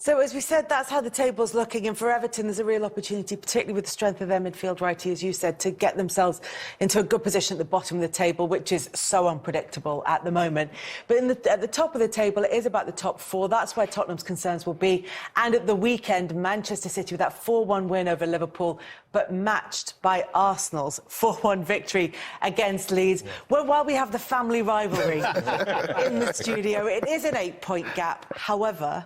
So, as we said, that's how the table's looking. And for Everton, there's a real opportunity, particularly with the strength of their midfield, Wrighty, as you said, to get themselves into a good position at the bottom of the table, which is so unpredictable at the moment. But at the top of the table, it is about the top four. That's where Tottenham's concerns will be. And at the weekend, Manchester City with that 4-1 win over Liverpool, but matched by Arsenal's 4-1 victory against Leeds. Yeah. Well, while we have the family rivalry in the studio, it is an 8-point gap. However,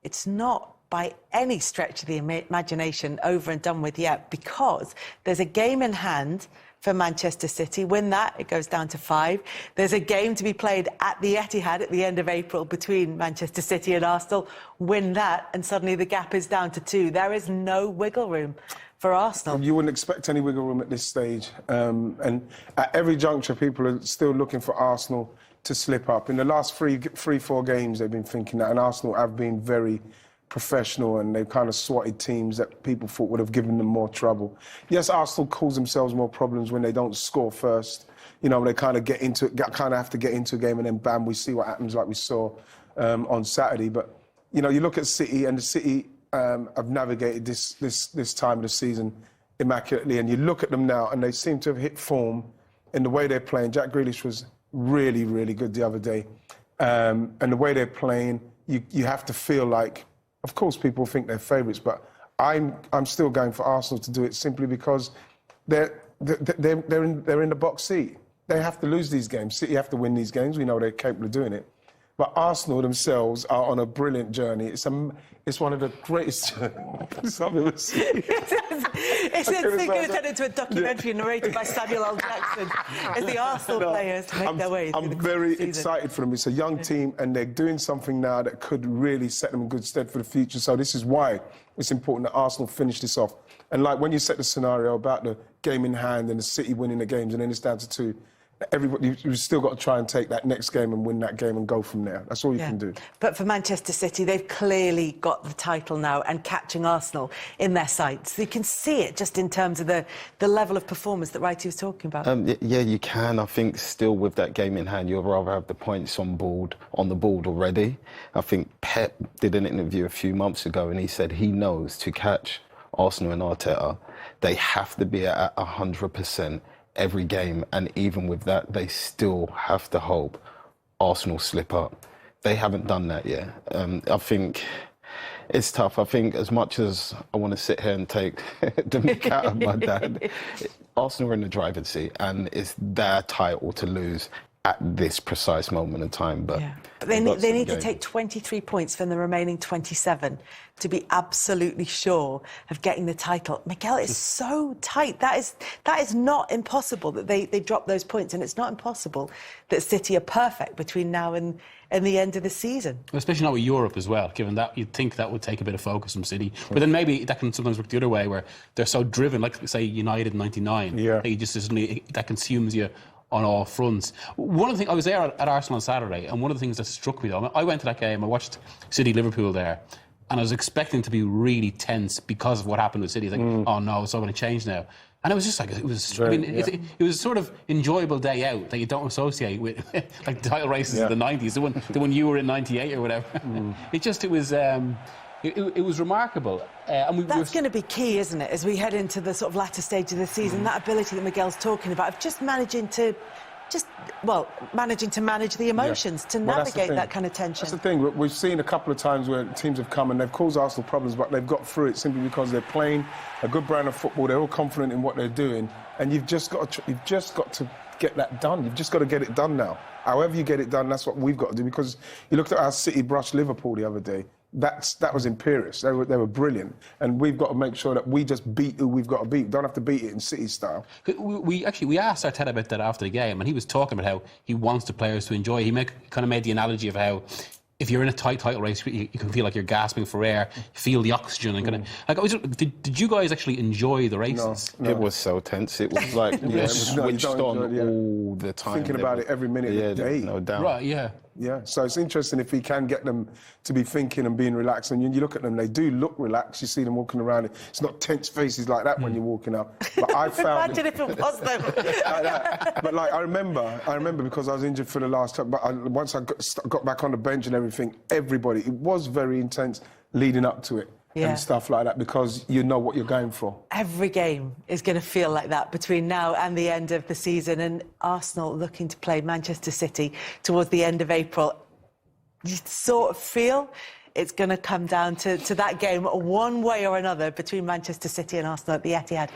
it's not by any stretch of the imagination over and done with yet, because there's a game in hand for Manchester City. Win that, it goes down to 5. There's a game to be played at the Etihad at the end of April between Manchester City and Arsenal. Win that, and suddenly the gap is down to 2. There is no wiggle room for Arsenal. You wouldn't expect any wiggle room at this stage. And at every juncture, people are still looking for Arsenal to slip up. In the last 4 games, they've been thinking that, and Arsenal have been very professional, and they've kind of swatted teams that people thought would have given them more trouble. Yes, Arsenal cause themselves more problems when they don't score first. You know, they kind of have to get into a game, and then bam, we see what happens, like we saw on Saturday. But you know, you look at City, and the City have navigated this time of the season immaculately, and you look at them now, and they seem to have hit form in the way they're playing. Jack Grealish was really, really good the other day. And the way they're playing, you have to feel like, of course, people think they're favourites, but I'm still going for Arsenal to do it simply because they're in the box seat. They have to lose these games. City have to win these games. We know they're capable of doing it. But Arsenal themselves are on a brilliant journey. It's one of the greatest journeys I've ever seen. It's going to turn into a documentary narrated by Samuel L. Jackson as the Arsenal players make their way through the very season. excited for them. It's a young team, and they're doing something now that could really set them in good stead for the future. So this is why it's important that Arsenal finish this off. And like when you set the scenario about the game in hand and the City winning the games, and then it's down to 2, you've still got to try and take that next game and win that game and go from there. That's all you can do. But for Manchester City, they've clearly got the title now and catching Arsenal in their sights. You can see it just in terms of the level of performance that Wrighty was talking about. Yeah, you can. I think still with that game in hand, you'll rather have the points on the board already. I think Pep did an interview a few months ago, and he said he knows to catch Arsenal and Arteta, they have to be at 100%. Every game, and even with that, they still have to hope Arsenal slip up. They haven't done that yet. I think it's tough. I think as much as I want to sit here and take the mick out of my dad, Arsenal are in the driver's seat, and it's their title to lose at this precise moment in time. But they need to take 23 points from the remaining 27 to be absolutely sure of getting the title. Miguel, it's so tight. That is not impossible that they drop those points, and it's not impossible that City are perfect between now and the end of the season. Especially not with Europe as well, given that you'd think that would take a bit of focus from City. But then maybe that can sometimes work the other way, where they're so driven, like, say, United in '99. Yeah. That consumes you on all fronts. One of the things, I was there at Arsenal on Saturday, and one of the things that struck me, though, I went to that game, I watched City-Liverpool there, and I was expecting to be really tense because of what happened with City. Like, oh no, it's all going to change now. And it was just like, it was a sort of enjoyable day out that you don't associate with like the title races in the 90s, the one you were in 98 or whatever. It was remarkable. That's going to be key, isn't it, as we head into the sort of latter stage of the season, that ability that Miguel's talking about of just managing to manage the emotions, to navigate that kind of tension. That's the thing. We've seen a couple of times where teams have come and they've caused Arsenal problems, but they've got through it simply because they're playing a good brand of football. They're all confident in what they're doing, and you've just got to get that done. You've just got to get it done now. However you get it done, that's what we've got to do, because you looked at how City brushed Liverpool the other day. That was imperious. They were brilliant, and we've got to make sure that we just beat who we've got to beat. We don't have to beat it in City style. We asked Arteta about that after the game, and he was talking about how he wants the players to enjoy. He kind of made the analogy of how if you're in a tight title race, you can feel like you're gasping for air, feel the oxygen, and kind of. Did you guys actually enjoy the races? No. It was so tense. It was like switched on all the time. Thinking about it every minute of the day. No doubt. Right, yeah. Yeah, so it's interesting if he can get them to be thinking and being relaxed. And you look at them, they do look relaxed. You see them walking around. It's not tense faces like that when you're walking up. But I found Imagine if it was them. But like I remember because I was injured for the last time. But once I got back on the bench and everything, everybody, it was very intense leading up to it. Yeah. And stuff like that, because you know what you're going for. Every game is going to feel like that between now and the end of the season, and Arsenal looking to play Manchester City towards the end of April. You sort of feel it's going to come down to that game one way or another between Manchester City and Arsenal at the Etihad.